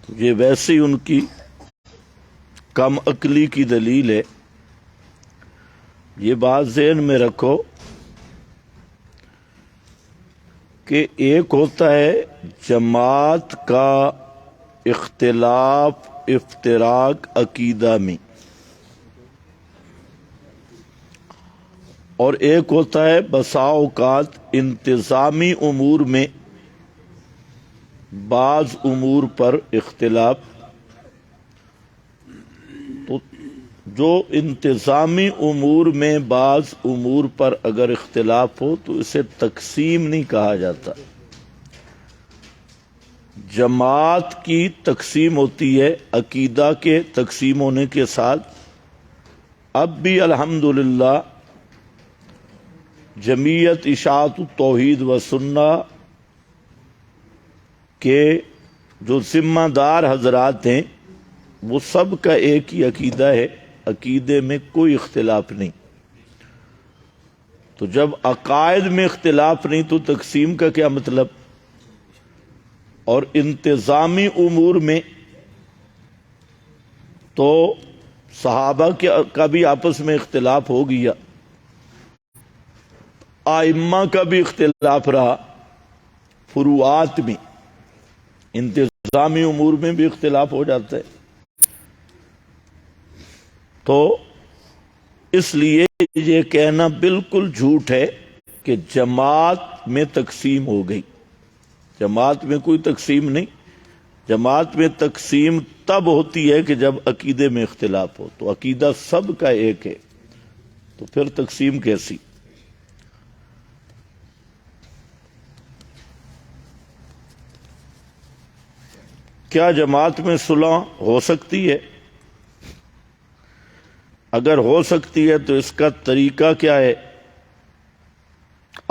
یہ ویسے ہی ان کی کم عقلی کی دلیل ہے۔ یہ بات ذہن میں رکھو کہ ایک ہوتا ہے جماعت کا اختلاف افتراق عقیدہ میں، اور ایک ہوتا ہے بسا اوقات انتظامی امور میں بعض امور پر اختلاف۔ تو جو انتظامی امور میں بعض امور پر اگر اختلاف ہو تو اسے تقسیم نہیں کہا جاتا۔ جماعت کی تقسیم ہوتی ہے عقیدہ کے تقسیم ہونے کے ساتھ۔ اب بھی الحمدللہ جمعیت اشاعت التوحید و سنہ کے جو ذمہ دار حضرات ہیں وہ سب کا ایک ہی عقیدہ ہے، عقیدے میں کوئی اختلاف نہیں۔ تو جب عقائد میں اختلاف نہیں تو تقسیم کا کیا مطلب؟ اور انتظامی امور میں تو صحابہ کا بھی آپس میں اختلاف ہو گیا، ائمہ کا بھی اختلاف رہا، فروعات میں انتظامی امور میں بھی اختلاف ہو جاتا ہے۔ تو اس لیے یہ کہنا بالکل جھوٹ ہے کہ جماعت میں تقسیم ہو گئی۔ جماعت میں کوئی تقسیم نہیں۔ جماعت میں تقسیم تب ہوتی ہے کہ جب عقیدے میں اختلاف ہو، تو عقیدہ سب کا ایک ہے، تو پھر تقسیم کیسی؟ کیا جماعت میں صلح ہو سکتی ہے؟ اگر ہو سکتی ہے تو اس کا طریقہ کیا ہے؟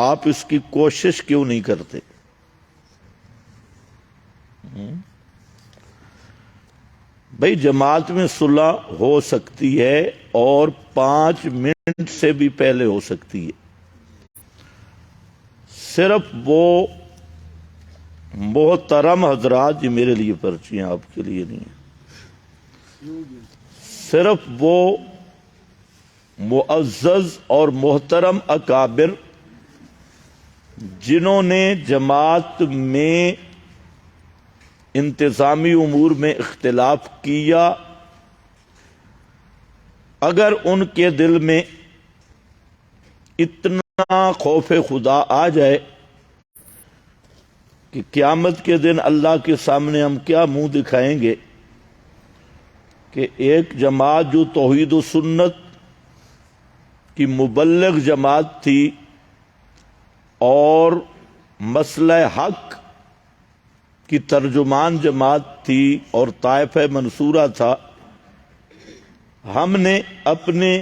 آپ اس کی کوشش کیوں نہیں کرتے؟ بھائی جماعت میں صلح ہو سکتی ہے اور 5 منٹ سے بھی پہلے ہو سکتی ہے، صرف وہ محترم حضرات، یہ میرے لیے پرچی ہیں، آپ کے لیے نہیں ہے، صرف وہ معزز اور محترم اکابر جنہوں نے جماعت میں انتظامی امور میں اختلاف کیا، اگر ان کے دل میں اتنا خوف خدا آ جائے کہ قیامت کے دن اللہ کے سامنے ہم کیا منہ دکھائیں گے کہ ایک جماعت جو توحید و سنت کی مبلغ جماعت تھی اور مسئلہ حق کی ترجمان جماعت تھی اور طائفہ منصورہ تھا، ہم نے اپنے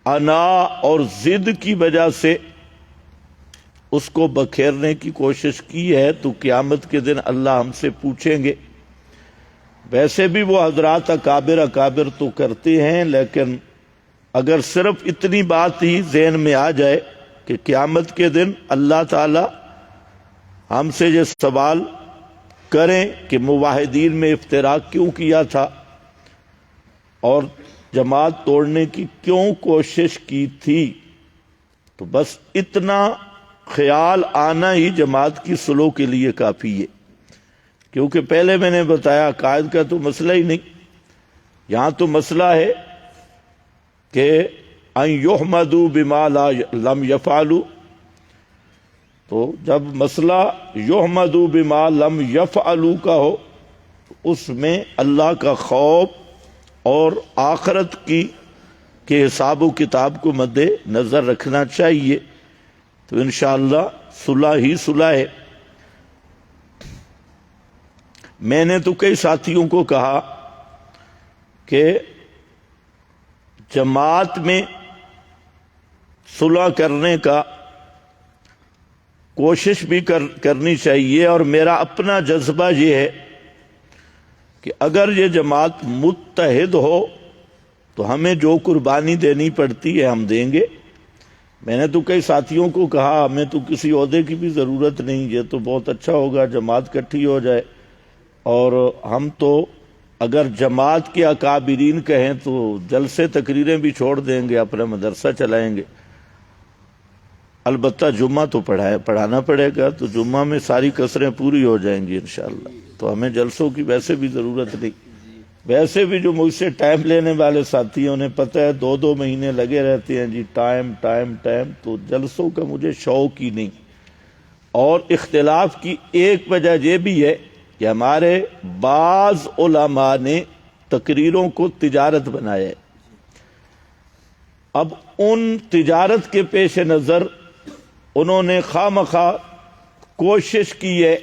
انا اور ضد کی وجہ سے اس کو بکھیرنے کی کوشش کی ہے، تو قیامت کے دن اللہ ہم سے پوچھیں گے۔ ویسے بھی وہ حضرات اکابر تو کرتے ہیں، لیکن اگر صرف اتنی بات ہی ذہن میں آ جائے کہ قیامت کے دن اللہ تعالی ہم سے یہ سوال کریں کہ موحدین میں افتراق کیوں کیا تھا اور جماعت توڑنے کی کیوں کوشش کی تھی، تو بس اتنا خیال آنا ہی جماعت کی صلح کے لیے کافی ہے۔ کیونکہ پہلے میں نے بتایا عقائد کا تو مسئلہ ہی نہیں، یہاں تو مسئلہ ہے کہ ان یحمدوا بما لم یفعلوا، تو جب مسئلہ یحمدوا بما لم یفعلوا کا ہو، اس میں اللہ کا خوف اور آخرت کے حساب و کتاب کو مد نظر رکھنا چاہیے، تو انشاءاللہ صلح ہی صلح ہے۔ میں نے تو کئی ساتھیوں کو کہا کہ جماعت میں صلح کرنے کا کوشش بھی کرنی چاہیے، اور میرا اپنا جذبہ یہ ہے کہ اگر یہ جماعت متحد ہو تو ہمیں جو قربانی دینی پڑتی ہے ہم دیں گے۔ میں نے تو کئی ساتھیوں کو کہا ہمیں تو کسی عہدے کی بھی ضرورت نہیں، یہ تو بہت اچھا ہوگا جماعت اکٹھی ہو جائے، اور ہم تو اگر جماعت کے اکابرین کہیں تو جلسے تقریریں بھی چھوڑ دیں گے، اپنا مدرسہ چلائیں گے۔ البتہ جمعہ تو پڑھانا پڑے گا، تو جمعہ میں ساری کسریں پوری ہو جائیں گی انشاءاللہ، تو ہمیں جلسوں کی ویسے بھی ضرورت نہیں۔ ویسے بھی جو مجھ سے ٹائم لینے والے ساتھی ہیں انہیں پتہ ہے 2 مہینے لگے رہتے ہیں جی ٹائم ٹائم ٹائم، تو جلسوں کا مجھے شوق ہی نہیں۔ اور اختلاف کی ایک وجہ یہ بھی ہے کہ ہمارے بعض علماء نے تقریروں کو تجارت بنایا ہے۔ اب ان تجارت کے پیش نظر انہوں نے خواہ کوشش کی ہے،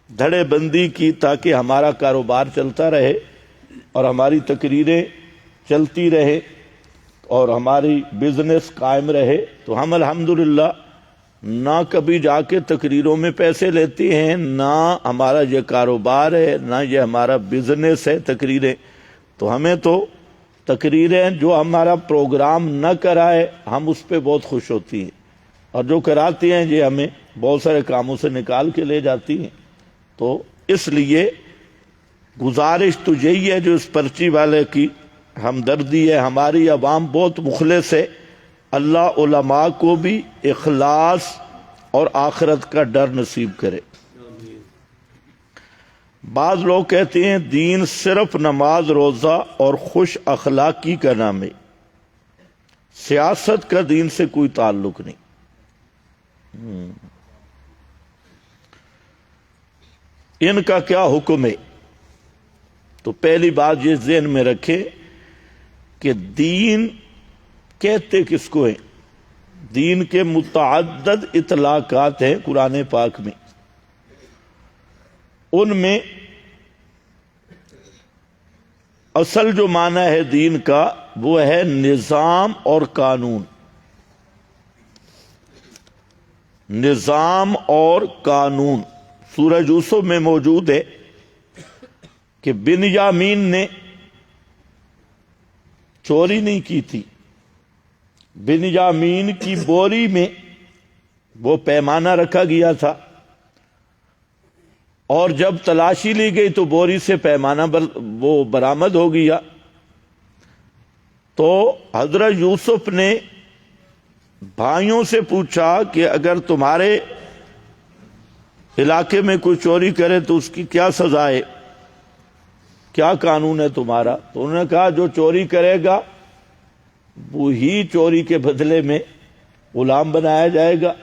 دھڑے بندی کی، تاکہ ہمارا کاروبار چلتا رہے اور ہماری تقریریں چلتی رہے اور ہماری بزنس قائم رہے۔ تو ہم الحمدللہ نہ کبھی جا کے تقریروں میں پیسے لیتے ہیں، نہ ہمارا یہ کاروبار ہے، نہ یہ ہمارا بزنس ہے تقریریں۔ تو ہمیں تو تقریریں جو ہمارا پروگرام نہ کرائے ہم اس پہ بہت خوش ہوتی ہیں، اور جو کراتی ہیں یہ ہمیں بہت سارے کاموں سے نکال کے لے جاتی ہیں۔ تو اس لیے گزارش تو یہی ہے، جو اس پرچی والے کی ہمدردی ہے، ہماری عوام بہت مخلص ہے، اللہ علماء کو بھی اخلاص اور آخرت کا ڈر نصیب کرے۔ بعض لوگ کہتے ہیں دین صرف نماز روزہ اور خوش اخلاقی کا نام ہے، سیاست کا دین سے کوئی تعلق نہیں۔ ان کا کیا حکم ہے؟ تو پہلی بات یہ ذہن میں رکھیں کہ دین کہتے کس کو ہیں؟ دین کے متعدد اطلاقات ہیں قرآن پاک میں، ان میں اصل جو معنی ہے دین کا وہ ہے نظام اور قانون۔ نظام اور قانون سورہ یوسف میں موجود ہے کہ بنیامین نے چوری نہیں کی تھی، بنیامین کی بوری میں وہ پیمانہ رکھا گیا تھا، اور جب تلاشی لی گئی تو بوری سے پیمانہ وہ برآمد ہو گیا۔ تو حضرت یوسف نے بھائیوں سے پوچھا کہ اگر تمہارے علاقے میں کوئی چوری کرے تو اس کی کیا سزا ہے، کیا قانون ہے تمہارا؟ تو انہوں نے کہا جو چوری کرے گا وہی چوری کے بدلے میں غلام بنایا جائے گا۔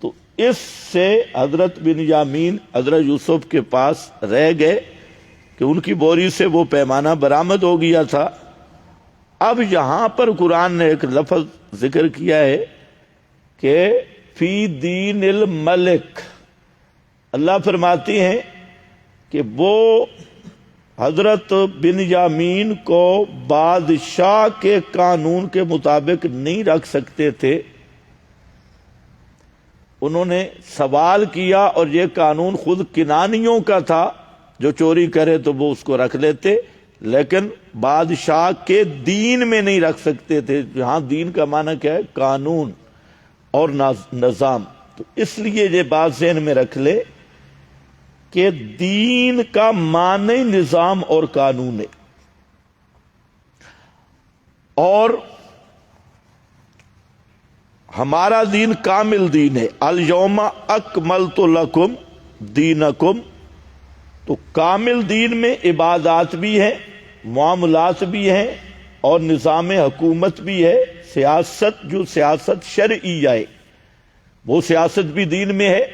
تو اس سے حضرت بنیامین حضرت یوسف کے پاس رہ گئے کہ ان کی بوری سے وہ پیمانہ برآمد ہو گیا تھا۔ اب یہاں پر قرآن نے ایک لفظ ذکر کیا ہے کہ فی دین الملک، اللہ فرماتی ہیں کہ وہ حضرت بنیامین کو بادشاہ کے قانون کے مطابق نہیں رکھ سکتے تھے۔ انہوں نے سوال کیا اور یہ قانون خود کنانیوں کا تھا، جو چوری کرے تو وہ اس کو رکھ لیتے، لیکن بادشاہ کے دین میں نہیں رکھ سکتے تھے۔ یہاں دین کا معنی کیا ہے؟ قانون اور نظام۔ تو اس لیے یہ بات ذہن میں رکھ لے کہ دین کا معنی نظام اور قانون ہے، اور ہمارا دین کامل دین ہے۔ الیوم اکملت لکم دینکم، تو کامل دین میں عبادات بھی ہیں، معاملات بھی ہیں، اور نظام حکومت بھی ہے۔ سیاست جو سیاست شرعیہ ہے وہ سیاست بھی دین میں ہے۔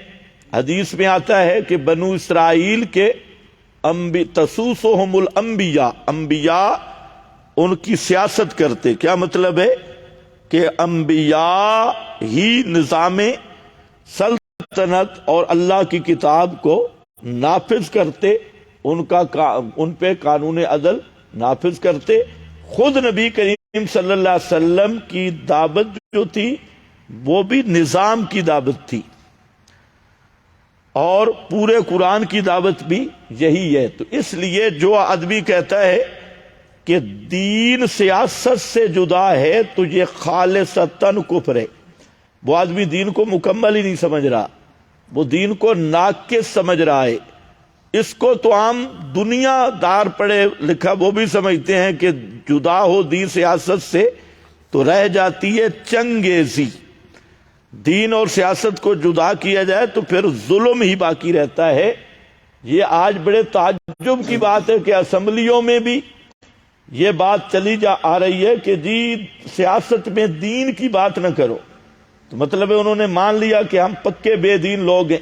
حدیث میں آتا ہے کہ بنو اسرائیل کے تسوسہم الانبیاء، انبیاء ان کی سیاست کرتے۔ کیا مطلب ہے؟ کہ انبیاء ہی نظام سلطنت اور اللہ کی کتاب کو نافذ کرتے، ان پہ قانون عدل نافذ کرتے۔ خود نبی کریم صلی اللہ علیہ وسلم کی دعوت جو تھی وہ بھی نظام کی دعوت تھی، اور پورے قرآن کی دعوت بھی یہی ہے۔ تو اس لیے جو آدمی کہتا ہے کہ دین سیاست سے جدا ہے تو یہ خالصتاً کفر ہے۔ وہ آدمی دین کو مکمل ہی نہیں سمجھ رہا، وہ دین کو ناقص سمجھ رہا ہے۔ اس کو تو عام دنیا دار پڑھے لکھا وہ بھی سمجھتے ہیں کہ جدا ہو دین سیاست سے تو رہ جاتی ہے چنگیزی. دین اور سیاست کو جدا کیا جائے تو پھر ظلم ہی باقی رہتا ہے. یہ آج بڑے تعجب کی بات ہے کہ اسمبلیوں میں بھی یہ بات چلی آ رہی ہے کہ جی سیاست میں دین کی بات نہ کرو. تو مطلب ہے انہوں نے مان لیا کہ ہم پکے بے دین لوگ ہیں،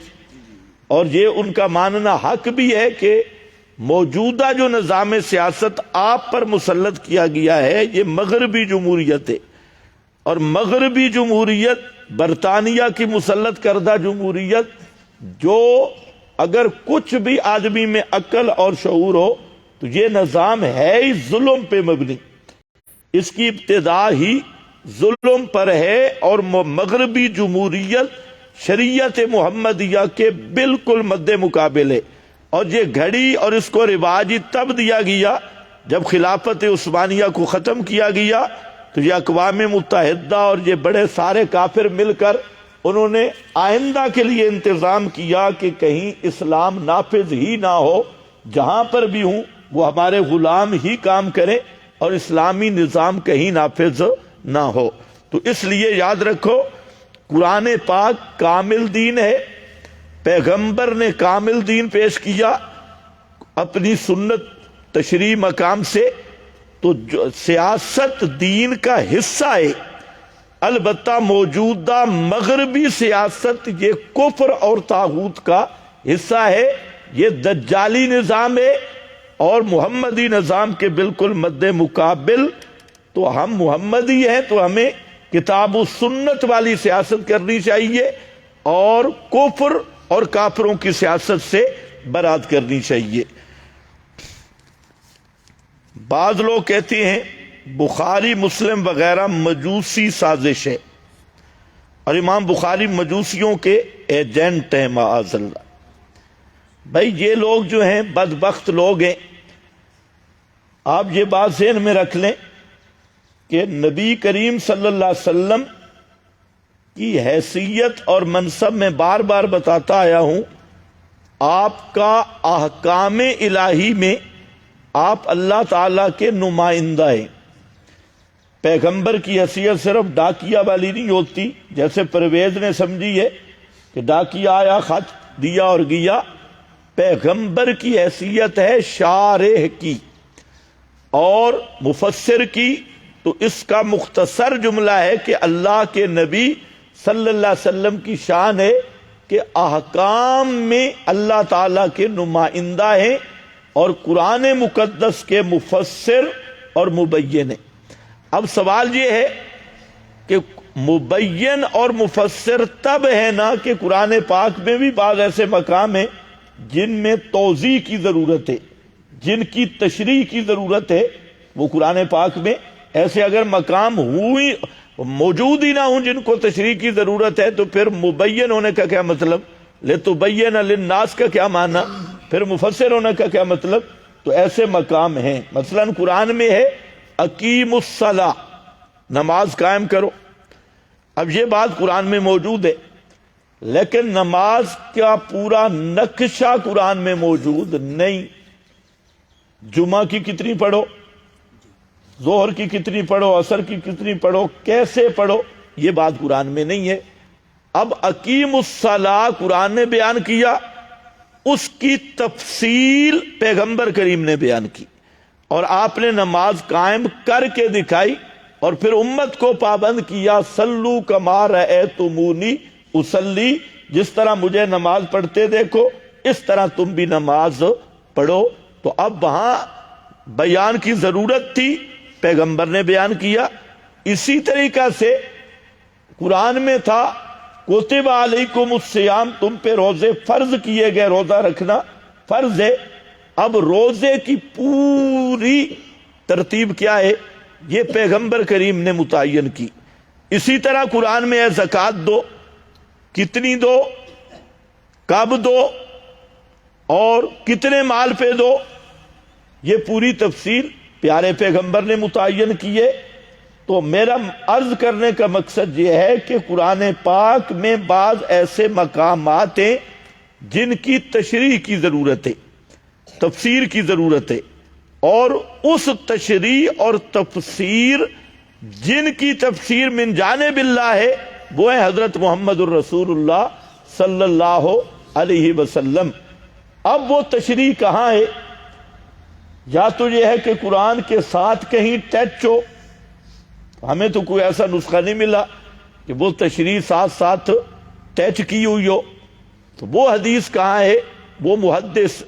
اور یہ ان کا ماننا حق بھی ہے کہ موجودہ جو نظام سیاست آپ پر مسلط کیا گیا ہے یہ مغربی جمہوریت ہے، اور مغربی جمہوریت برطانیہ کی مسلط کردہ جمہوریت، جو اگر کچھ بھی آدمی میں عقل اور شعور ہو تو یہ نظام ہے ہی ظلم پہ مبنی. اس کی ابتدا ہی ظلم پر ہے، اور مغربی جمہوریت شریعت محمدیہ کے بالکل مد مقابل ہے. اور یہ گھڑی اور اس کو رواج تب دیا گیا جب خلافت عثمانیہ کو ختم کیا گیا، تو یہ اقوام متحدہ اور یہ بڑے سارے کافر مل کر انہوں نے آئندہ کے لیے انتظام کیا کہ کہیں اسلام نافذ ہی نہ ہو، جہاں پر بھی ہوں وہ ہمارے غلام ہی کام کریں اور اسلامی نظام کہیں نافذ نہ ہو. تو اس لیے یاد رکھو قرآن پاک کامل دین ہے، پیغمبر نے کامل دین پیش کیا اپنی سنت تشریح مقام سے. تو سیاست دین کا حصہ ہے، البتہ موجودہ مغربی سیاست یہ کفر اور طاغوت کا حصہ ہے. یہ دجالی نظام ہے اور محمدی نظام کے بالکل مد مقابل. تو ہم محمدی ہیں تو ہمیں کتاب و سنت والی سیاست کرنی چاہیے، اور کفر اور کافروں کی سیاست سے برات کرنی چاہیے. بعض لوگ کہتے ہیں بخاری مسلم وغیرہ مجوسی سازش ہے، اور امام بخاری مجوسیوں کے ایجنٹ ہیں معاذ اللہ. بھائی یہ لوگ جو ہیں بدبخت لوگ ہیں. آپ یہ بات ذہن میں رکھ لیں کہ نبی کریم صلی اللہ علیہ وسلم کی حیثیت اور منصب میں بار بار بتاتا آیا ہوں. آپ کا احکام الہی میں آپ اللہ تعالیٰ کے نمائندہ ہیں. پیغمبر کی حیثیت صرف ڈاکیا والی نہیں ہوتی جیسے پرویز نے سمجھی ہے کہ ڈاکیا آیا خط دیا اور گیا. پیغمبر کی حیثیت ہے شارح کی اور مفسر کی. تو اس کا مختصر جملہ ہے کہ اللہ کے نبی صلی اللہ علیہ وسلم کی شان ہے کہ احکام میں اللہ تعالیٰ کے نمائندہ ہیں اور قرآن مقدس کے مفسر اور مبین ہیں. اب سوال یہ ہے کہ مبین اور مفسر تب ہے نا کہ قرآن پاک میں بھی بعض ایسے مقام ہیں جن میں توضیح کی ضرورت ہے، جن کی تشریح کی ضرورت ہے. وہ قرآن پاک میں ایسے اگر مقام ہوئی موجود ہی نہ ہوں جن کو تشریح کی ضرورت ہے تو پھر مبین ہونے کا کیا مطلب؟ لِتُبَيِّنَ لِلنَّاسِ کا کیا معنی؟ پھر مفسر ہونے کا کیا مطلب؟ تو ایسے مقام ہیں. مثلا قرآن میں ہے اقیم الصلاۃ، نماز قائم کرو. اب یہ بات قرآن میں موجود ہے، لیکن نماز کا پورا نقشہ قرآن میں موجود نہیں. جمعہ کی کتنی پڑھو، ظہر کی کتنی پڑھو، عصر کی کتنی پڑھو، کیسے پڑھو، یہ بات قرآن میں نہیں ہے. اب اقیم الصلاۃ قرآن نے بیان کیا، اس کی تفصیل پیغمبر کریم نے بیان کی، اور آپ نے نماز قائم کر کے دکھائی، اور پھر امت کو پابند کیا صلو کما رأیتمونی اصلی، جس طرح مجھے نماز پڑھتے دیکھو اس طرح تم بھی نماز پڑھو. تو اب وہاں بیان کی ضرورت تھی، پیغمبر نے بیان کیا. اسی طریقہ سے قرآن میں تھا کتب علیکم الصیام، تم پہ روزے فرض کیے گئے، روزہ رکھنا فرض ہے. اب روزے کی پوری ترتیب کیا ہے یہ پیغمبر کریم نے متعین کی. اسی طرح قرآن میں ہے زکوٰۃ دو، کتنی دو، کب دو، اور کتنے مال پہ دو، یہ پوری تفصیل پیارے پیغمبر نے متعین کیے. تو میرا عرض کرنے کا مقصد یہ ہے کہ قرآن پاک میں بعض ایسے مقامات ہیں جن کی تشریح کی ضرورت ہے. تفسیر کی ضرورت ہے، اور اس تشریح اور تفسیر جن کی تفسیر من جانب اللہ ہے وہ ہے حضرت محمد الرسول اللہ صلی اللہ علیہ وسلم۔ اب وہ تشریح کہاں ہے؟ یا تو یہ ہے کہ قرآن کے ساتھ کہیں ٹچ ہو، ہمیں تو کوئی ایسا نسخہ نہیں ملا کہ وہ تشریح ساتھ ساتھ ٹچ کی ہوئی ہو، تو وہ حدیث کہاں ہے؟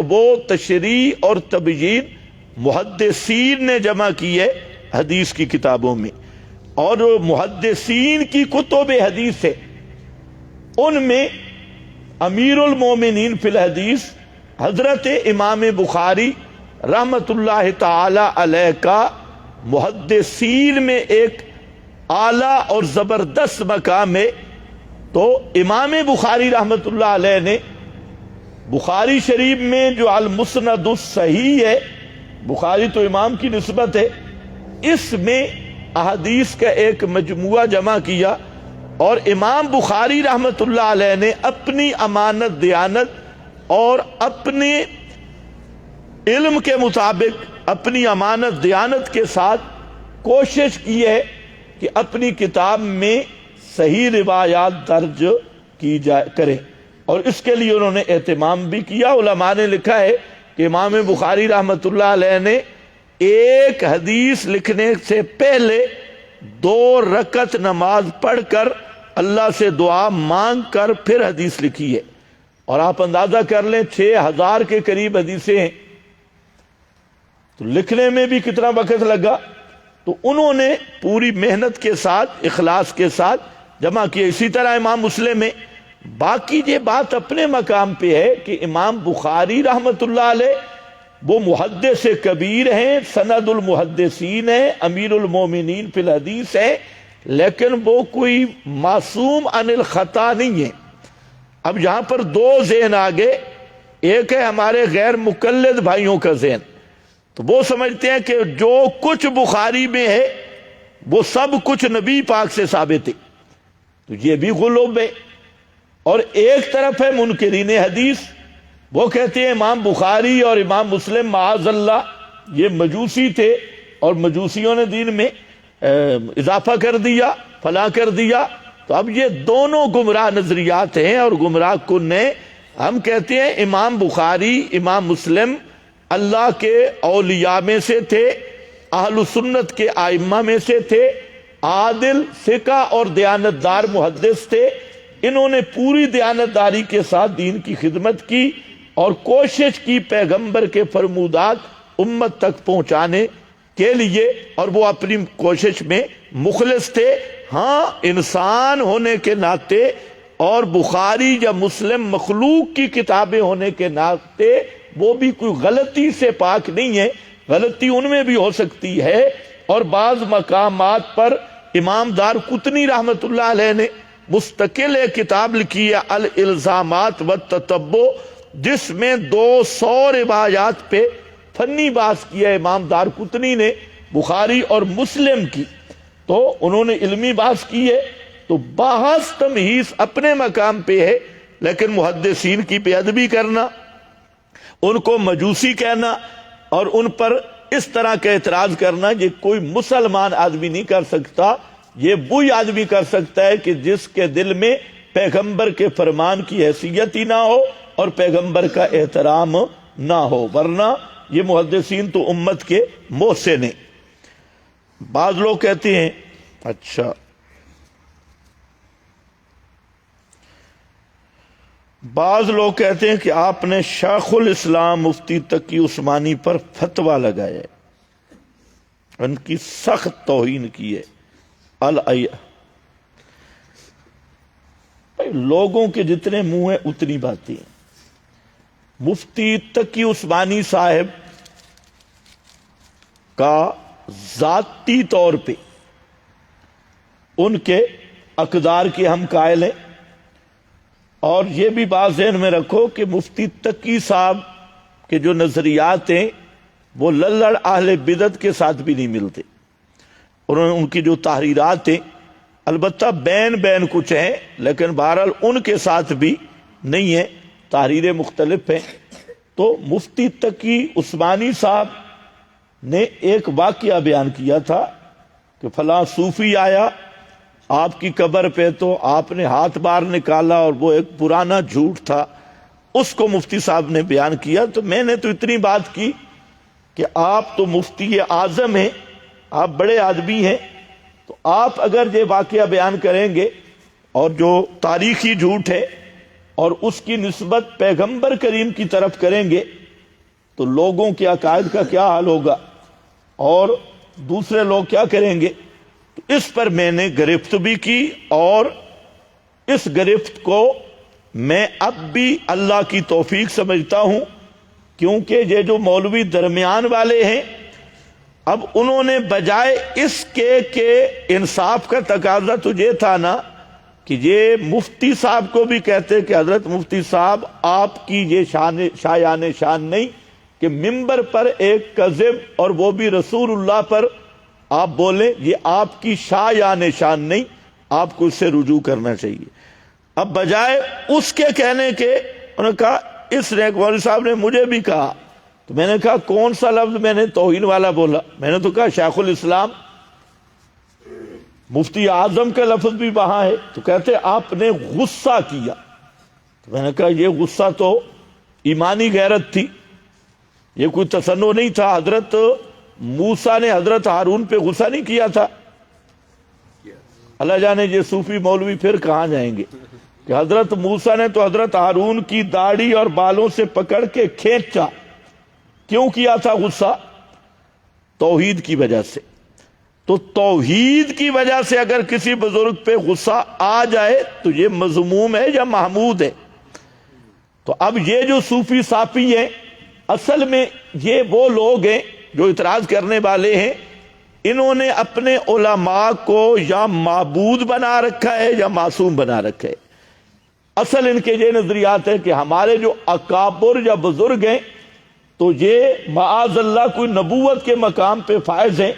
وہ تشریح اور تبیین محدثین نے جمع کی ہے حدیث کی کتابوں میں، اور محدثین کی کتب حدیث ہے، ان میں امیر المومنین فی الحدیث حضرت امام بخاری رحمت اللہ تعالی علیہ کا محدثین میں ایک اعلیٰ اور زبردست مقام ہے۔ تو امام بخاری رحمت اللہ علیہ نے بخاری شریف میں جو المسند الصحیح ہے، بخاری تو امام کی نسبت ہے، اس میں احادیث کا ایک مجموعہ جمع کیا، اور امام بخاری رحمت اللہ علیہ نے اپنی امانت دیانت اور اپنے علم کے مطابق اپنی امانت دیانت کے ساتھ کوشش کی ہے کہ اپنی کتاب میں صحیح روایات درج کی کرے، اور اس کے لیے انہوں نے اہتمام بھی کیا۔ علماء نے لکھا ہے کہ امام بخاری رحمت اللہ علیہ نے ایک حدیث لکھنے سے پہلے 2 رکعت نماز پڑھ کر اللہ سے دعا مانگ کر پھر حدیث لکھی ہے، اور آپ اندازہ کر لیں 6000 کے قریب حدیثیں ہیں، تو لکھنے میں بھی کتنا وقت لگا۔ تو انہوں نے پوری محنت کے ساتھ اخلاص کے ساتھ جمع کیا۔ اسی طرح امام مسلم میں باقی یہ بات اپنے مقام پہ ہے کہ امام بخاری رحمت اللہ علیہ وہ محدث کبیر ہیں، سند المحدثین ہیں، امیر المومنین فی الحدیث ہے، لیکن وہ کوئی معصوم عن الخطا نہیں ہے۔ اب یہاں پر 2 ذہن آگے، ایک ہے ہمارے غیر مقلد بھائیوں کا ذہن، تو وہ سمجھتے ہیں کہ جو کچھ بخاری میں ہے وہ سب کچھ نبی پاک سے ثابت ہے، تو یہ بھی غلوب ہے۔ اور ایک طرف ہے منکرین حدیث، وہ کہتے ہیں امام بخاری اور امام مسلم معاذ اللہ یہ مجوسی تھے، اور مجوسیوں نے دین میں اضافہ کر دیا، فلاں کر دیا، تو اب یہ دونوں گمراہ نظریات ہیں اور گمراہ کن ہیں۔ ہم کہتے ہیں امام بخاری امام مسلم اللہ کے اولیاء میں سے تھے، اہل سنت کے ائمہ میں سے تھے، عادل ثقہ اور دیانتدار محدث تھے۔ انہوں نے پوری دیانتداری کے ساتھ دین کی خدمت کی اور کوشش کی پیغمبر کے فرمودات امت تک پہنچانے کے لیے، اور وہ اپنی کوشش میں مخلص تھے۔ ہاں انسان ہونے کے ناطے اور بخاری یا مسلم مخلوق کی کتابیں ہونے کے ناطے وہ بھی کوئی غلطی سے پاک نہیں ہے، غلطی ان میں بھی ہو سکتی ہے، اور بعض مقامات پر امام دار قطنی رحمت اللہ علیہ نے مستقل ایک کتاب لکھی ہے الالزامات والتتبع، جس میں 200 روایات پہ فنی بحث کیا ہے امام دار قطنی نے بخاری اور مسلم کی، تو انہوں نے علمی بحث کی ہے۔ تو بحث تمہیز اپنے مقام پہ ہے، لیکن محدثین کی بے ادبی کرنا، ان کو مجوسی کہنا اور ان پر اس طرح کا اعتراض کرنا، یہ کوئی مسلمان آدمی نہیں کر سکتا۔ یہ وہی آدمی کر سکتا ہے کہ جس کے دل میں پیغمبر کے فرمان کی حیثیت ہی نہ ہو اور پیغمبر کا احترام نہ ہو، ورنہ یہ محدثین تو امت کے محسن ہیں۔ بعض لوگ کہتے ہیں اچھا بعض لوگ کہتے ہیں کہ آپ نے شیخ الاسلام مفتی تقی عثمانی پر فتویٰ لگایا ہے، ان کی سخت توہین کی ہے۔ لوگوں کے جتنے منہ ہیں اتنی باتیں ہیں۔ مفتی تقی عثمانی صاحب کا ذاتی طور پہ ان کے اقدار کے ہم قائل ہیں، اور یہ بھی بات ذہن میں رکھو کہ مفتی تقی صاحب کے جو نظریات ہیں وہ للڑ اہل بدعت کے ساتھ بھی نہیں ملتے، اور ان کی جو تحریرات ہیں البتہ بین کچھ ہیں، لیکن بہرحال ان کے ساتھ بھی نہیں ہیں، تحریریں مختلف ہیں۔ تو مفتی تقی عثمانی صاحب نے ایک واقعہ بیان کیا تھا کہ فلاں صوفی آیا آپ کی قبر پہ تو آپ نے ہاتھ باہر نکالا اور وہ ایک پرانا جھوٹ تھا، اس کو مفتی صاحب نے بیان کیا۔ تو میں نے تو اتنی بات کی کہ آپ تو مفتی اعظم ہیں، آپ بڑے آدمی ہیں، تو آپ اگر یہ واقعہ بیان کریں گے اور جو تاریخی جھوٹ ہے اور اس کی نسبت پیغمبر کریم کی طرف کریں گے تو لوگوں کے عقائد کا کیا حال ہوگا اور دوسرے لوگ کیا کریں گے؟ تو اس پر میں نے گرفت بھی کی، اور اس گرفت کو میں اب بھی اللہ کی توفیق سمجھتا ہوں، کیونکہ یہ جو مولوی درمیان والے ہیں اب انہوں نے بجائے اس کے کہ انصاف کا تقاضا تو یہ تھا نا کہ یہ مفتی صاحب کو بھی کہتے کہ حضرت مفتی صاحب آپ کی یہ شایان شان نہیں کہ ممبر پر ایک کذب اور وہ بھی رسول اللہ پر آپ بولیں، یہ آپ کی شایان شان نہیں، آپ کو اس سے رجوع کرنا چاہیے۔ اب بجائے اس کے کہنے کے انہوں نے کہا، اس نے مولوی صاحب نے مجھے بھی کہا، تو میں نے کہا کون سا لفظ میں نے توہین والا بولا؟ میں نے تو کہا شیخ الاسلام، مفتی اعظم کا لفظ بھی وہاں ہے، تو کہتے آپ نے غصہ کیا۔ تو میں نے کہا یہ غصہ تو ایمانی غیرت تھی، یہ کوئی تصنع نہیں تھا۔ حضرت موسیٰ نے حضرت ہارون پہ غصہ نہیں کیا تھا؟ اللہ جانے یہ صوفی مولوی پھر کہاں جائیں گے کہ حضرت موسیٰ نے تو حضرت ہارون کی داڑھی اور بالوں سے پکڑ کے کھینچا۔ کیوں کیا تھا غصہ؟ توحید کی وجہ سے۔ تو توحید کی وجہ سے اگر کسی بزرگ پہ غصہ آ جائے تو یہ مذموم ہے یا محمود ہے؟ تو اب یہ جو صوفی صافی ہیں اصل میں یہ وہ لوگ ہیں جو اعتراض کرنے والے ہیں، انہوں نے اپنے علماء کو یا معبود بنا رکھا ہے یا معصوم بنا رکھا ہے۔ اصل ان کے یہ نظریات ہے کہ ہمارے جو اکابر یا بزرگ ہیں تو یہ معاذ اللہ کوئی نبوت کے مقام پہ فائز ہیں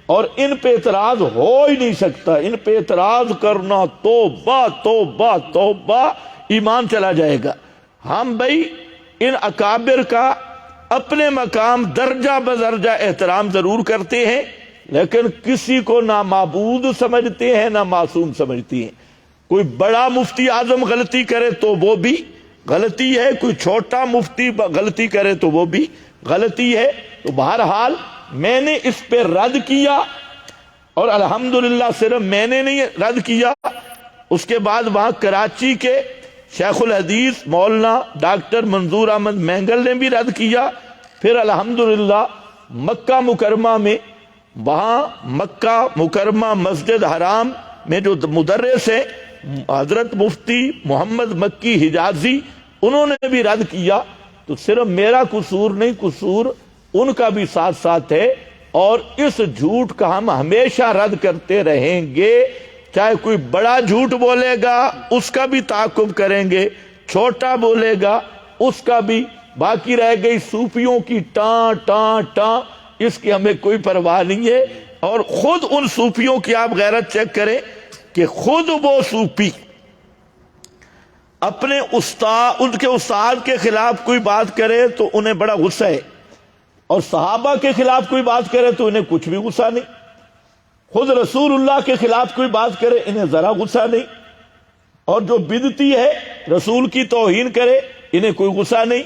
اور ان پہ اعتراض ہو ہی نہیں سکتا۔ ان پہ اعتراض کرنا توبہ توبہ توبہ، ایمان چلا جائے گا۔ ہم بھائی ان اکابر کا اپنے مقام درجہ بدرجہ احترام ضرور کرتے ہیں، لیکن کسی کو نہ معبود سمجھتے ہیں نہ معصوم سمجھتے ہیں۔ کوئی بڑا مفتی اعظم غلطی کرے تو وہ بھی غلطی ہے، کوئی چھوٹا مفتی غلطی کرے تو وہ بھی غلطی ہے۔ تو بہرحال میں نے اس پہ رد کیا، اور الحمدللہ صرف میں نے نہیں رد کیا، اس کے بعد وہاں کراچی کے شیخ الحدیث مولانا ڈاکٹر منظور احمد مینگل نے بھی رد کیا۔ پھر الحمدللہ مکہ مکرمہ میں، وہاں مکہ مکرمہ مسجد حرام میں جو مدرس ہیں حضرت مفتی محمد مکی حجازی، انہوں نے بھی رد کیا۔ تو صرف میرا قصور نہیں، قصور ان کا بھی ساتھ ساتھ ہے، اور اس جھوٹ کا ہم ہمیشہ رد کرتے رہیں گے۔ چاہے کوئی بڑا جھوٹ بولے گا اس کا بھی تعاقب کریں گے، چھوٹا بولے گا اس کا بھی۔ باقی رہ گئی صوفیوں کی ٹاں ٹاں ٹاں، اس کی ہمیں کوئی پرواہ نہیں ہے۔ اور خود ان صوفیوں کی آپ غیرت چیک کریں کہ خود وہ صوفی اپنے استاد، ان کے استاد کے خلاف کوئی بات کرے تو انہیں بڑا غصہ ہے، اور صحابہ کے خلاف کوئی بات کرے تو انہیں کچھ بھی غصہ نہیں۔ خود رسول اللہ کے خلاف کوئی بات کرے انہیں ذرا غصہ نہیں، اور جو بدعتی ہے رسول کی توہین کرے انہیں کوئی غصہ نہیں۔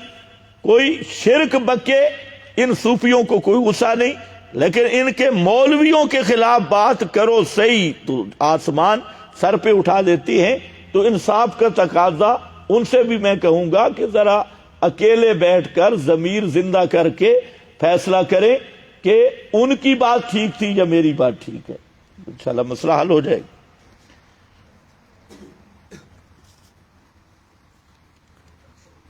کوئی شرک بکے ان صوفیوں کو کوئی غصہ نہیں، لیکن ان کے مولویوں کے خلاف بات کرو صحیح تو آسمان سر پہ اٹھا دیتی ہیں۔ تو انصاف کا تقاضا ان سے بھی میں کہوں گا کہ ذرا اکیلے بیٹھ کر ضمیر زندہ کر کے فیصلہ کریں کہ ان کی بات ٹھیک تھی یا میری بات ٹھیک ہے، انشاءاللہ مسئلہ حل ہو جائے گا۔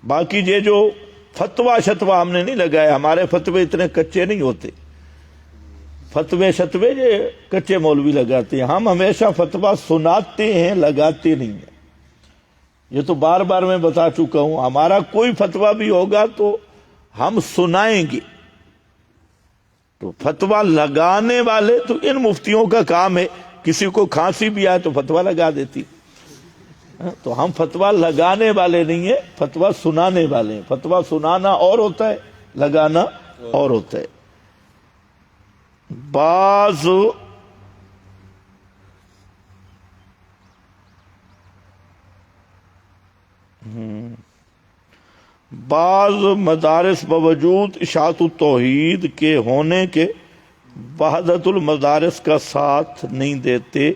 باقی یہ جو فتویٰ شتوہ ہم نے نہیں لگایا، ہمارے فتوے اتنے کچے نہیں ہوتے، فتوے شتوے یہ کچے مولوی لگاتے ہیں، ہم ہمیشہ فتویٰ سناتے ہیں، لگاتے نہیں ہیں۔ یہ تو بار بار میں بتا چکا ہوں، ہمارا کوئی فتویٰ بھی ہوگا تو ہم سنائیں گے۔ تو فتویٰ لگانے والے تو ان مفتیوں کا کام ہے، کسی کو کھانسی بھی آئے تو فتویٰ لگا دیتی۔ تو ہم فتویٰ لگانے والے نہیں ہیں، فتویٰ سنانے والے ہیں۔ فتویٰ سنانا اور ہوتا ہے، لگانا اور ہوتا ہے۔ بعض مدارس باوجود اشاعت التوحید کے ہونے کے وحدت المدارس کا ساتھ نہیں دیتے،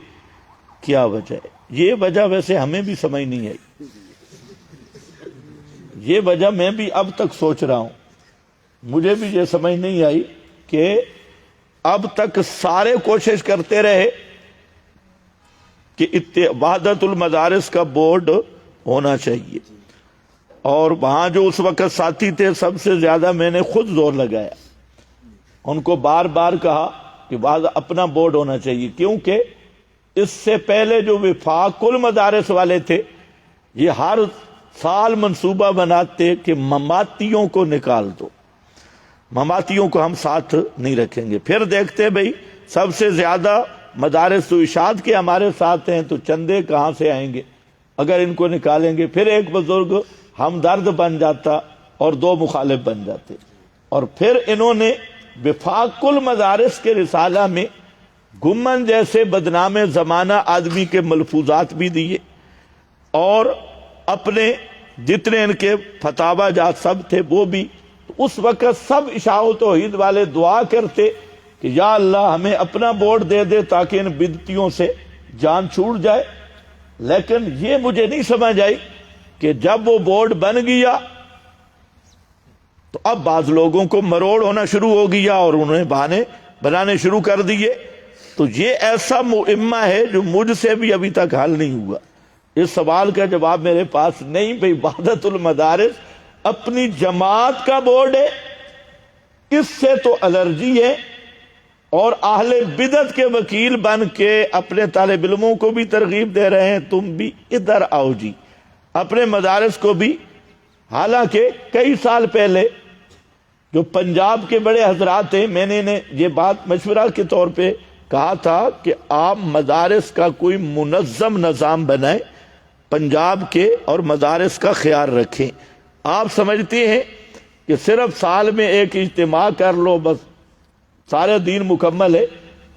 کیا وجہ ہے؟ یہ وجہ ویسے ہمیں بھی سمجھ نہیں آئی، یہ وجہ میں بھی اب تک سوچ رہا ہوں، مجھے بھی یہ سمجھ نہیں آئی کہ اب تک سارے کوشش کرتے رہے کہ وحدت المدارس کا بورڈ ہونا چاہیے، اور وہاں جو اس وقت ساتھی تھے سب سے زیادہ میں نے خود زور لگایا، ان کو بار بار کہا کہ اپنا بورڈ ہونا چاہیے، کیونکہ اس سے پہلے جو وفاق المدارس والے تھے یہ ہر سال منصوبہ بناتے کہ مماتیوں کو نکال دو، مماتیوں کو ہم ساتھ نہیں رکھیں گے۔ پھر دیکھتے بھئی سب سے زیادہ مدارس تو اشاعت کے ہمارے ساتھ ہیں، تو چندے کہاں سے آئیں گے اگر ان کو نکالیں گے؟ پھر ایک بزرگ ہمدرد بن جاتا اور دو مخالف بن جاتے، اور پھر انہوں نے وفاق المدارس کے رسالہ میں گمن جیسے بدنام زمانہ آدمی کے ملفوظات بھی دیے، اور اپنے جتنے ان کے فتاوی جات سب تھے وہ بھی۔ اس وقت سب اشاعت و توحید والے دعا کرتے کہ یا اللہ ہمیں اپنا بورڈ دے دے تاکہ ان بدعتیوں سے جان چھوٹ جائے، لیکن یہ مجھے نہیں سمجھ آئی کہ جب وہ بورڈ بن گیا تو اب بعض لوگوں کو مروڑ ہونا شروع ہو گیا اور انہیں بہانے بنانے شروع کر دیے۔ تو یہ ایسا معمہ ہے جو مجھ سے بھی ابھی تک حل نہیں ہوا۔ اس سوال کا جواب میرے پاس نہیں۔ بھئی وحدت المدارس اپنی جماعت کا بورڈ ہے، اس سے تو الرجی ہے، اور اہل بدعت کے وکیل بن کے اپنے طالب علموں کو بھی ترغیب دے رہے ہیں تم بھی ادھر آؤ جی، اپنے مدارس کو بھی۔ حالانکہ کئی سال پہلے جو پنجاب کے بڑے حضرات ہیں، میں نے انہیں یہ بات مشورہ کے طور پہ کہا تھا کہ آپ مدارس کا کوئی منظم نظام بنائیں، پنجاب کے اور مدارس کا خیال رکھیں۔ آپ سمجھتے ہیں کہ صرف سال میں ایک اجتماع کر لو بس سارے دین مکمل ہے؟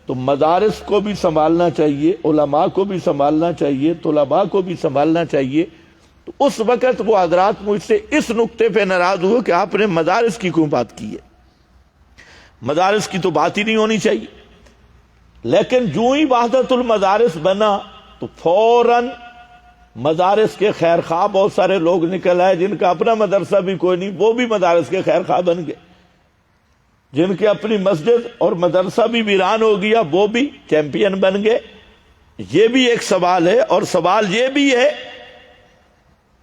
تو مدارس کو بھی سنبھالنا چاہیے، علماء کو بھی سنبھالنا چاہیے، طلباء کو بھی سنبھالنا چاہیے۔ تو اس وقت وہ حضرات مجھ سے اس نقطے پہ ناراض ہوئے کہ آپ نے مدارس کی کیوں بات کی ہے، مدارس کی تو بات ہی نہیں ہونی چاہیے۔ لیکن جو ہی وحدت المدارس بنا تو فوراً مدارس کے خیر خواہ بہت سارے لوگ نکل آئے، جن کا اپنا مدرسہ بھی کوئی نہیں وہ بھی مدارس کے خیر خواہ بن گئے، جن کے اپنی مسجد اور مدرسہ بھی ویران ہو گیا وہ بھی چیمپئن بن گئے۔ یہ بھی ایک سوال ہے، اور سوال یہ بھی ہے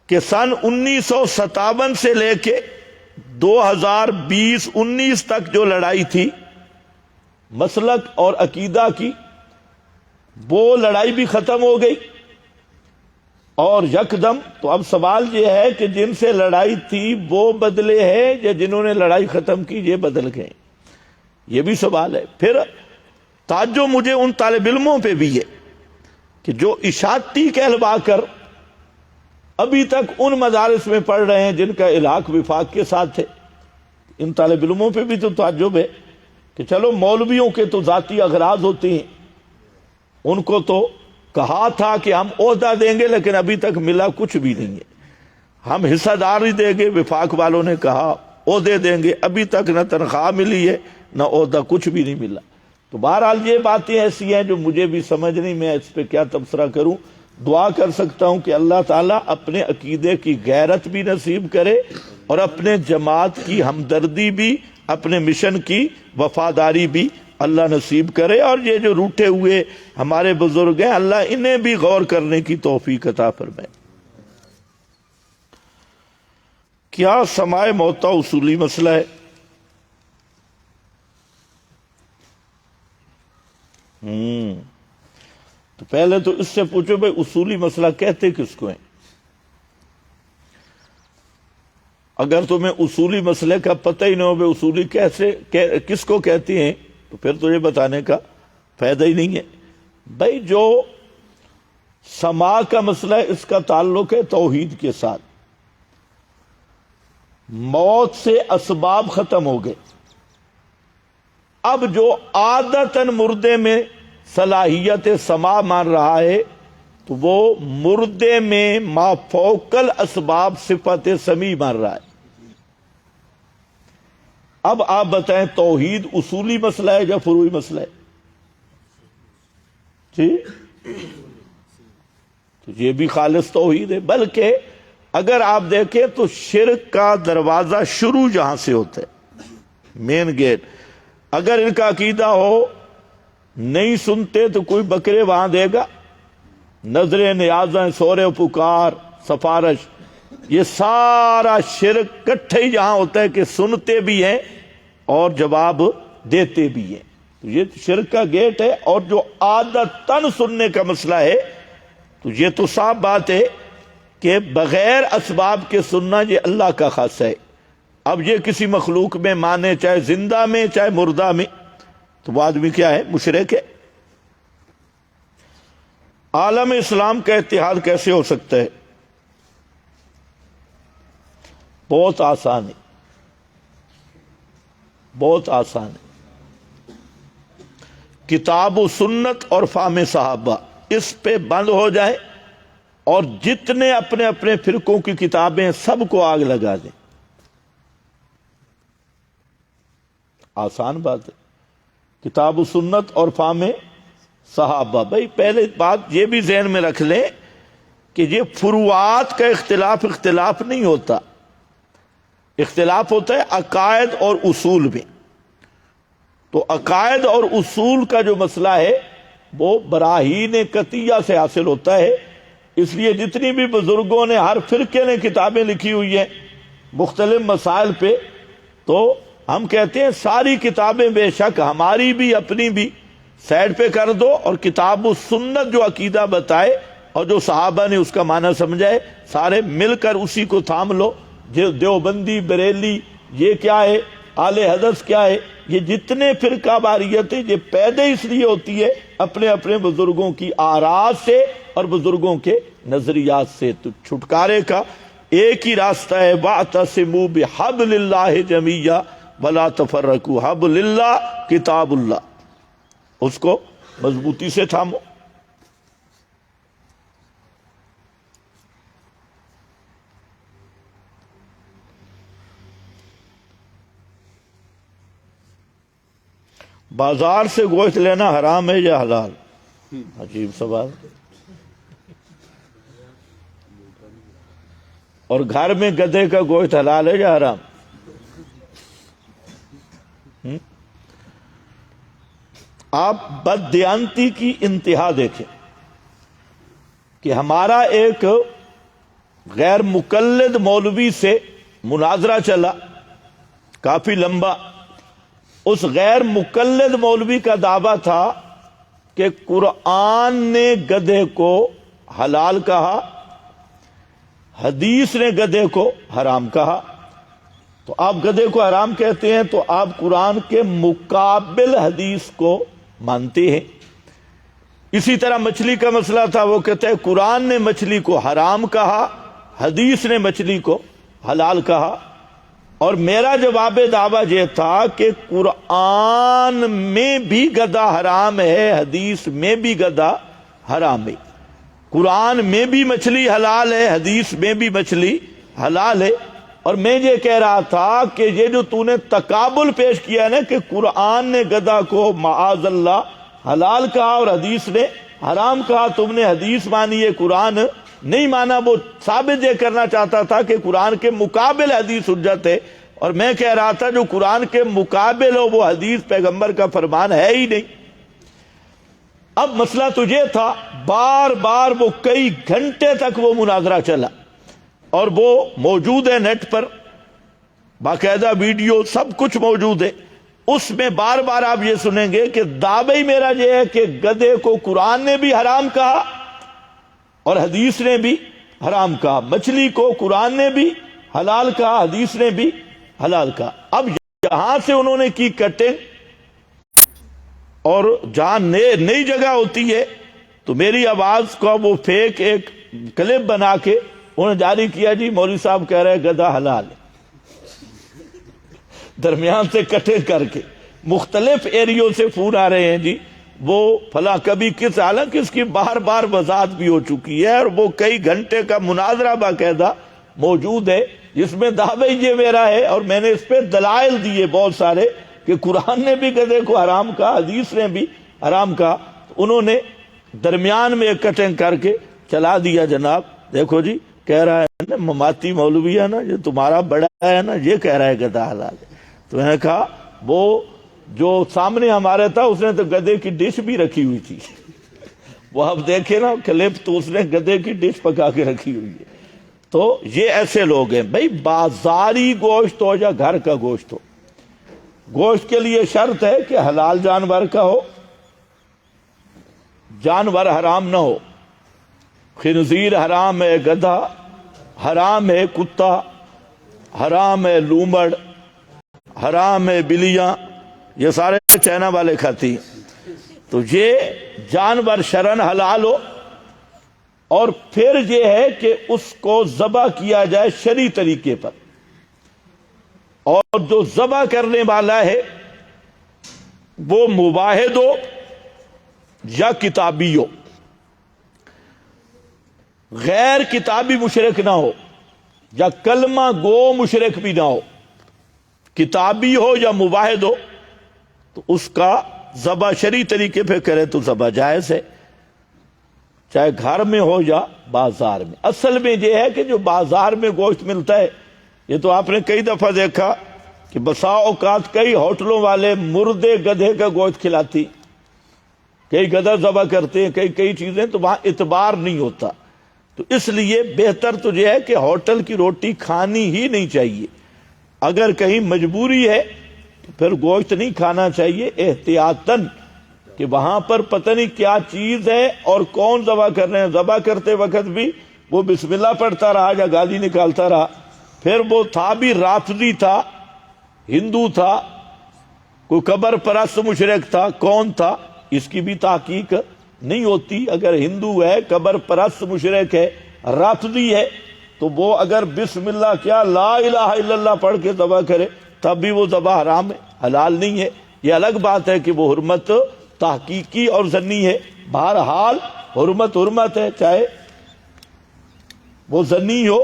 کہ سن 1957 سے لے کے 2020-19 تک جو لڑائی تھی مسلک اور عقیدہ کی، وہ لڑائی بھی ختم ہو گئی، اور یکدم تو اب سوال یہ ہے کہ جن سے لڑائی تھی وہ بدلے ہیں یا جنہوں نے لڑائی ختم کی یہ بدل گئے، یہ بھی سوال ہے۔ پھر تعجب مجھے ان طالب علموں پہ بھی ہے کہ جو اشاعتی کہلوا کر ابھی تک ان مدارس میں پڑھ رہے ہیں جن کا الحاق وفاق کے ساتھ ہے۔ ان طالب علموں پہ بھی تو تعجب ہے کہ چلو مولویوں کے تو ذاتی اغراض ہوتے ہیں، ان کو تو کہا تھا کہ ہم عہدہ دیں گے لیکن ابھی تک ملا کچھ بھی نہیں ہے، ہم حصہ داری دیں گے، وفاق والوں نے کہا عہدے دیں گے، ابھی تک نہ تنخواہ ملی ہے نہ عہدہ، کچھ بھی نہیں ملا۔ تو بہرحال یہ باتیں ایسی ہیں جو مجھے بھی سمجھ نہیں، میں اس پہ کیا تبصرہ کروں۔ دعا کر سکتا ہوں کہ اللہ تعالیٰ اپنے عقیدے کی غیرت بھی نصیب کرے اور اپنے جماعت کی ہمدردی بھی، اپنے مشن کی وفاداری بھی اللہ نصیب کرے، اور یہ جو روٹھے ہوئے ہمارے بزرگ ہیں اللہ انہیں بھی غور کرنے کی توفیق عطا فرمائے۔ کیا سماع موتا اصولی مسئلہ ہے؟ تو پہلے تو اس سے پوچھو بھائی اصولی مسئلہ کہتے کس کو ہیں؟ اگر تمہیں اصولی مسئلے کا پتہ ہی نہ ہو بھائی اصولی کس کو کہتے ہیں، تو پھر تجھے بتانے کا فائدہ ہی نہیں ہے۔ بھائی جو سما کا مسئلہ ہے، اس کا تعلق ہے توحید کے ساتھ۔ موت سے اسباب ختم ہو گئے، اب جو عادتاً مردے میں صلاحیت سما مان رہا ہے تو وہ مردے میں ما فوق الاسباب صفت سمیع مان رہا ہے۔ اب آپ بتائیں توحید اصولی مسئلہ ہے یا فروعی مسئلہ ہے؟ جی تو یہ بھی خالص توحید ہے، بلکہ اگر آپ دیکھیں تو شرک کا دروازہ شروع جہاں سے ہوتا ہے، مین گیٹ۔ اگر ان کا عقیدہ ہو نہیں سنتے تو کوئی بکرے وہاں دے گا، نظریں، نیازیں، سورے پکار، سفارش، یہ سارا شرک کٹھے ہی جہاں ہوتا ہے کہ سنتے بھی ہیں اور جواب دیتے بھی ہیں، تو یہ شرک کا گیٹ ہے۔ اور جو عادتاً سننے کا مسئلہ ہے تو یہ تو صاف بات ہے کہ بغیر اسباب کے سننا یہ اللہ کا خاصہ ہے۔ اب یہ کسی مخلوق میں مانے، چاہے زندہ میں چاہے مردہ میں، تو وہ آدمی کیا ہے؟ مشرک ہے۔ عالم اسلام کا اتحاد کیسے ہو سکتا ہے؟ بہت آسان ہے، بہت آسان ہے۔ کتاب و سنت اور فہم صحابہ، اس پہ بند ہو جائے اور جتنے اپنے اپنے فرقوں کی کتابیں سب کو آگ لگا دیں، آسان بات ہے۔ کتاب و سنت اور فہم صحابہ، بھائی پہلے بات یہ بھی ذہن میں رکھ لیں کہ یہ فروعات کا اختلاف نہیں ہوتا، اختلاف ہوتا ہے عقائد اور اصول میں۔ تو عقائد اور اصول کا جو مسئلہ ہے وہ براہین قطعیہ سے حاصل ہوتا ہے، اس لیے جتنی بھی بزرگوں نے، ہر فرقے نے کتابیں لکھی ہوئی ہیں مختلف مسائل پہ، تو ہم کہتے ہیں ساری کتابیں بے شک ہماری بھی اپنی بھی سائڈ پہ کر دو، اور کتاب و سنت جو عقیدہ بتائے اور جو صحابہ نے اس کا معنی سمجھائے، سارے مل کر اسی کو تھام لو۔ دیوبندی، بریلی، یہ کیا ہے، اہل حدیث کیا ہے، یہ جتنے فرقہ واریت ہیں یہ پیدا اس لیے ہوتی ہے اپنے اپنے بزرگوں کی آراء سے اور بزرگوں کے نظریات سے۔ تو چھٹکارے کا ایک ہی راستہ ہے، وَاعْتَصِمُوا بِحَبْلِ اللَّهِ جَمِيعًا وَلَا تَفَرَّقُوا۔ حبل اللہ کتاب اللہ، اس کو مضبوطی سے تھامو۔ بازار سے گوشت لینا حرام ہے یا حلال؟ عجیب سوال۔ اور گھر میں گدھے کا گوشت حلال ہے یا حرام؟ آپ بددیانتی کی انتہا دیکھیں کہ ہمارا ایک غیر مقلد مولوی سے مناظرہ چلا کافی لمبا۔ اس غیر مقلد مولوی کا دعویٰ تھا کہ قرآن نے گدھے کو حلال کہا، حدیث نے گدھے کو حرام کہا، تو آپ گدھے کو حرام کہتے ہیں تو آپ قرآن کے مقابل حدیث کو مانتے ہیں۔ اسی طرح مچھلی کا مسئلہ تھا، وہ کہتے ہیں قرآن نے مچھلی کو حرام کہا، حدیث نے مچھلی کو حلال کہا۔ اور میرا جواب دعویٰ یہ تھا کہ قرآن میں بھی گدھا حرام ہے، حدیث میں بھی گدھا حرام ہے، قرآن میں بھی مچھلی حلال ہے، حدیث میں بھی مچھلی حلال ہے۔ اور میں یہ کہہ رہا تھا کہ یہ جو تو نے تقابل پیش کیا ہے نا کہ قرآن نے گدھا کو معاذ اللہ حلال کہا اور حدیث نے حرام کہا، تم نے حدیث مانی ہے، قرآن نہیں مانا۔ وہ ثابت یہ کرنا چاہتا تھا کہ قرآن کے مقابل حدیث حجت ہے، اور میں کہہ رہا تھا جو قرآن کے مقابل ہو وہ حدیث پیغمبر کا فرمان ہے ہی نہیں۔ اب مسئلہ تو یہ تھا، بار بار وہ کئی گھنٹے تک وہ مناظرہ چلا، اور وہ موجود ہے نیٹ پر، باقاعدہ ویڈیو سب کچھ موجود ہے۔ اس میں بار بار آپ یہ سنیں گے کہ دعوی میرا یہ ہے کہ گدھے کو قرآن نے بھی حرام کہا اور حدیث نے بھی حرام کہا، مچھلی کو قرآن نے بھی حلال کہا، حدیث نے بھی حلال کہا۔ اب یہاں سے انہوں نے کی کٹنگ، اور جہاں نئی جگہ ہوتی ہے تو میری آواز کو وہ فیک ایک کلپ بنا کے انہوں نے جاری کیا، جی مولوی صاحب کہہ رہے گدھا حلال ہے، درمیان سے کٹے کر کے مختلف ایریوں سے فون آ رہے ہیں، جی وہ فلاں کبھی کس، حالانکہ اس کی بار بار وضاحت بھی ہو چکی ہے، اور وہ کئی گھنٹے کا مناظرہ باقاعدہ موجود ہے جس میں دعویٰ یہ میرا ہے، اور میں نے اس پہ دلائل دیے بہت سارے کہ قرآن نے بھی گدھے کو حرام کہا، حدیث نے بھی حرام کہا، انہوں نے درمیان میں ایک کٹنگ کر کے چلا دیا۔ جناب دیکھو جی کہہ رہا ہے نا مماتی مولوی ہے نا، یہ تمہارا بڑا ہے نا، یہ کہہ رہا ہے گدھا حلال ہے۔ تو میں نے کہا وہ جو سامنے ہمارے تھا اس نے تو گدھے کی ڈش بھی رکھی ہوئی تھی، وہ اب دیکھیں نا کلپ، تو اس نے گدھے کی ڈش پکا کے رکھی ہوئی ہے۔ تو یہ ایسے لوگ ہیں بھائی، بازاری گوشت ہو یا گھر کا گوشت ہو، گوشت کے لیے شرط ہے کہ حلال جانور کا ہو، جانور حرام نہ ہو۔ خنزیر حرام ہے، گدھا حرام ہے، کتا حرام ہے، لومڑ حرام ہے، بلیاں یہ سارے چائنا والے کھاتی ہیں۔ تو یہ جانور شرعاً حلال ہو، اور پھر یہ ہے کہ اس کو ذبح کیا جائے شرعی طریقے پر، اور جو ذبح کرنے والا ہے وہ مواحد ہو یا کتابی ہو، غیر کتابی مشرک نہ ہو، یا کلمہ گو مشرک بھی نہ ہو، کتابی ہو یا مواحد ہو، تو اس کا ذبح شرعی طریقے پہ کرے تو ذبح جائز ہے، چاہے گھر میں ہو یا بازار میں۔ اصل میں یہ ہے کہ جو بازار میں گوشت ملتا ہے، یہ تو آپ نے کئی دفعہ دیکھا کہ بسا اوقات کئی ہوٹلوں والے مردے گدھے کا گوشت کھلاتی، کئی گدھا ذبح کرتے ہیں، کئی چیزیں، تو وہاں اعتبار نہیں ہوتا۔ تو اس لیے بہتر تو یہ ہے کہ ہوٹل کی روٹی کھانی ہی نہیں چاہیے، اگر کہیں مجبوری ہے تو پھر گوشت نہیں کھانا چاہیے احتیاطاً، کہ وہاں پر پتہ نہیں کیا چیز ہے اور کون ذبح کر رہے ہیں، ذبح کرتے وقت بھی وہ بسم اللہ پڑھتا رہا یا گالی نکالتا رہا، پھر وہ تھا بھی رافضی تھا، ہندو تھا، کوئی قبر پرست مشرک تھا، کون تھا اس کی بھی تحقیق نہیں ہوتی۔ اگر ہندو ہے، قبر پرست مشرک ہے، رافضی ہے، تو وہ اگر بسم اللہ کیا لا الہ الا اللہ پڑھ کے ذبح کرے تب بھی وہ ذبح حرام ہے، حلال نہیں ہے۔ یہ الگ بات ہے کہ وہ حرمت تحقیقی اور ظنی ہے، بہرحال حرمت ہے، چاہے وہ ظنی ہو۔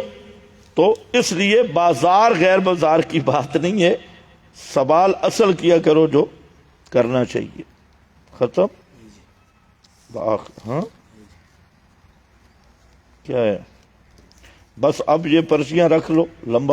تو اس لیے بازار غیر بازار کی بات نہیں ہے، سوال اصل کیا کرو جو کرنا چاہیے۔ ختم؟ ہاں کیا ہے؟ بس اب یہ پرچیاں رکھ لو، لمبا